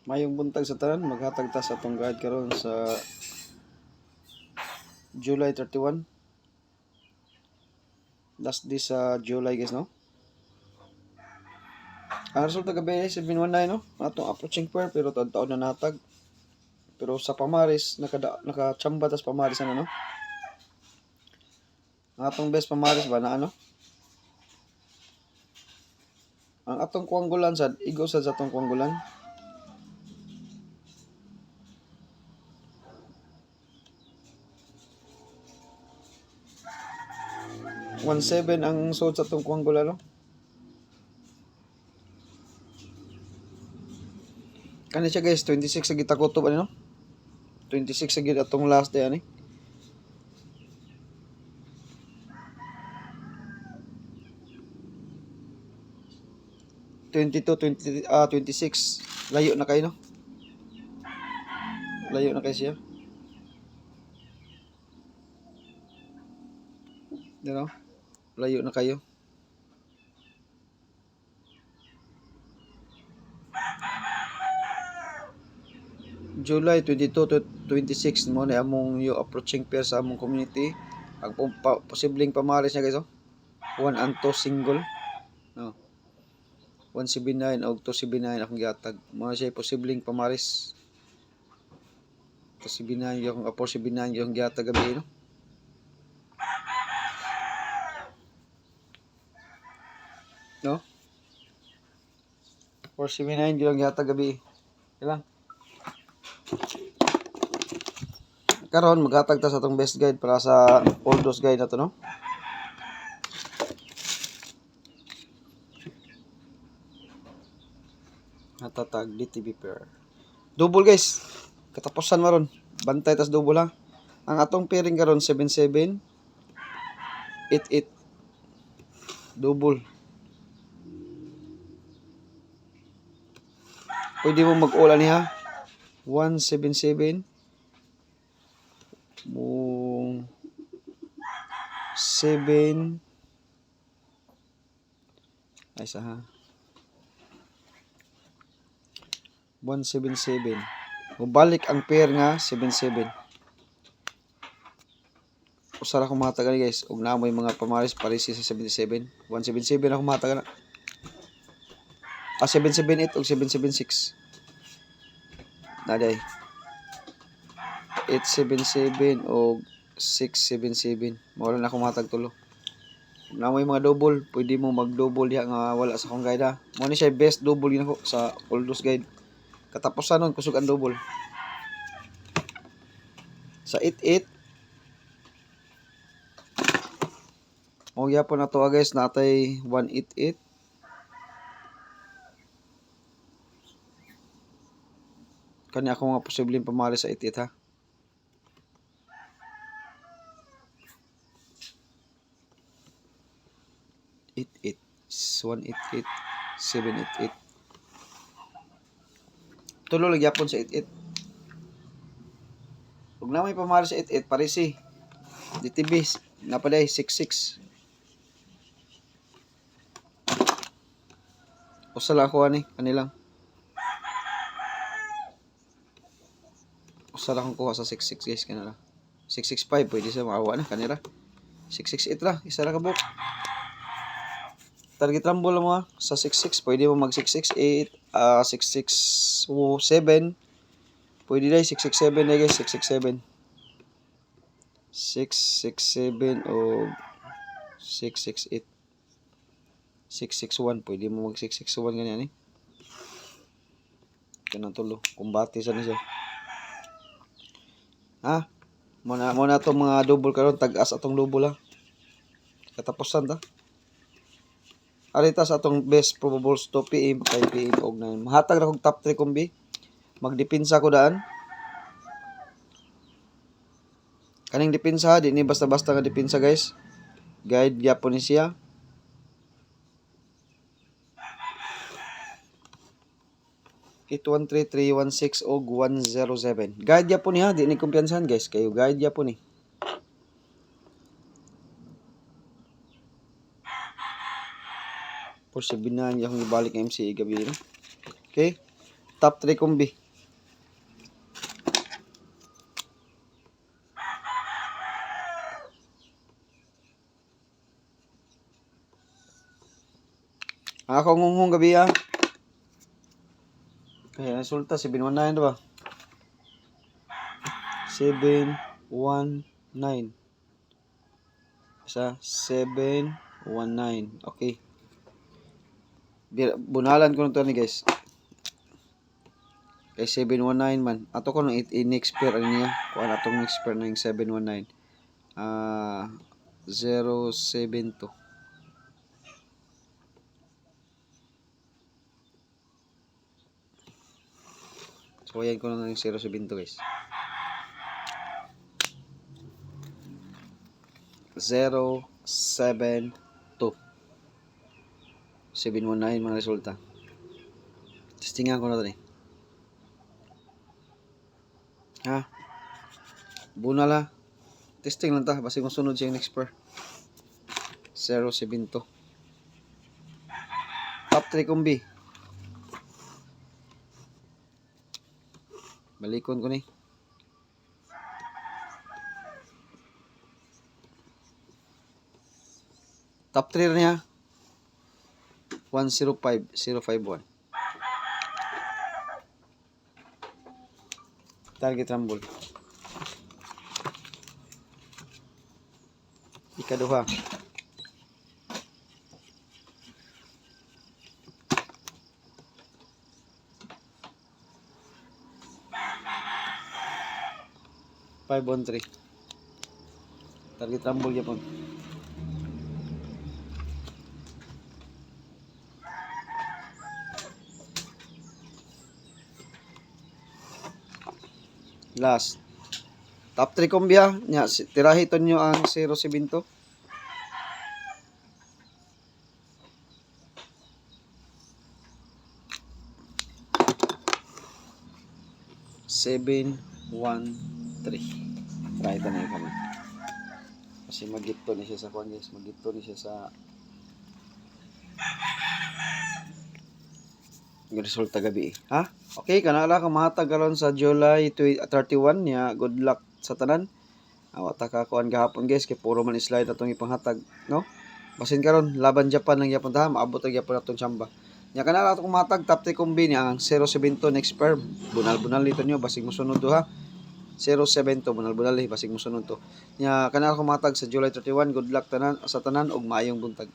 Mayong buntag sa tanan, maghatag ta sa atong guide karon sa July 31. Last day sa July guys, no? Ang resulta gabi 719, no? Atong approaching pair pero taon na natag. Pero sa pamaris nakachamba tas pamaris ano, no? Ang atong best pamaris ba na ano? Ang atong kuanggulan sad, igo sad sa atong kuanggulan. 17 ang suot sa atong kuanggulan, no? Kani siya guys, 26 sa gitakutob ani, no? 26 sa gid atong last day ani. Twenty 26. Layo na kayo, no? Layo na kayo siya. You know? Layo na kayo. July 22 to 26 mo na among yung approaching pair sa among community. Ang posibleng pamaris niya guys, oh. 1 and 2 single. No. 179 o 279 akong gihatag. Mo siya posibleng pamaris. 279 yung 479 yung gihatag gabi, no. No? 479 yung gihatag gabi. Ilang? Karon maghatag ta sa atong best guide para sa all those guide na to, no? Natatag DTB pair. Double guys. Katapusan maron. Bantay tas double ha. Ang atong pairing karon 77 88 double. Pwede mo mag-all ani ha. 177 mo 7 ay sa ha 177 mubalik ang pair nga 77 usara ko matagal guys ug namoy mga pamaris parisi sa 77 177 ako matagal 778 ug 776 naday 877 o 677 mawala na akong matag tulo na may mga double pwede mo mag double diha nga wala sa akong guide ha mo ni siya best double yun ako sa all those guide katapusan nun kusog ang double sa 88 mo gyapon na to guys natay 188 kani ako nga posibleng pamali sa 88 ha 88 188 788 tulo lang yapon sa 88 ug na may pamali sa 88 parisi DTB napaday 66 usala ako ani kanilang usala akong kuha sa 66 guys kanila 665 pwede sa maawa na kanila 668 ra isa ra ka book target rumble mo ha. Sa 66 pwede mo mag 668 667 pwede dai 667 dai guys 667 667 o 668 661 pwede mo mag 661 ganyan eh kanang tulo kumbati sa niya ha muna to mga double karon tag-as atong double ha katapusan ta arita sa atong best probables to PM 5 PM og 9 mahatag ra kog top 3 kombi magdepensa ko daan kaning depensa di ni basta-basta nga depensa guys guide gyapon ni siya #813-316 og 107 guide gyapon ni ha di ni kumpiyansahan guys kayo guide gyapon ni por 7 akong ibalik ng MCA gabi no? Okay Top 3 kombi. Ako ngunghong gabi ah. Kaya resulta 719 diba? 719. Isa 719. Okay. Bunalan ko na to ni guys. Kay 719 man. Ato ko nang in-expire niya. Kuan atong expire na yung 719. 072. So ayan ko na yung 072 guys. 072. 719 mga resulta. Testingan ko na to eh. Ha? Bunala. Testing lang ta. Basta kung sunod siya yung next per. 072. Top 3 kombi. Balikon ko ni. Top 3 niya. 105051. Target rumble. Ikaduha. Five on 3. Target rumble yapon. Last. Top 3 kombiya. Nya, tirahiton nyo ang 072. 713. Try ito na yung kami. Kasi magito ni siya sa kwan guys. Magito ni siya sa resulta gabi. Ha? Okay, kanala ka mahatag karon sa July 31 niya. Good luck sa tanan. Awata ka kuan gahapon guys kay puro man slide atong ipanghatag, no? Basin karon laban Japan lang gyapon ta, maabot ang gyapon atong chamba. Nya kanala atong matag top 3 kombi ni ang 072 next perm. Bunal-bunal nito nyo basig mosunod to ha. 072 bunal-bunal basig mosunod to. Nya kanala ko matag sa July 31. Good luck tanan sa tanan og maayong buntag.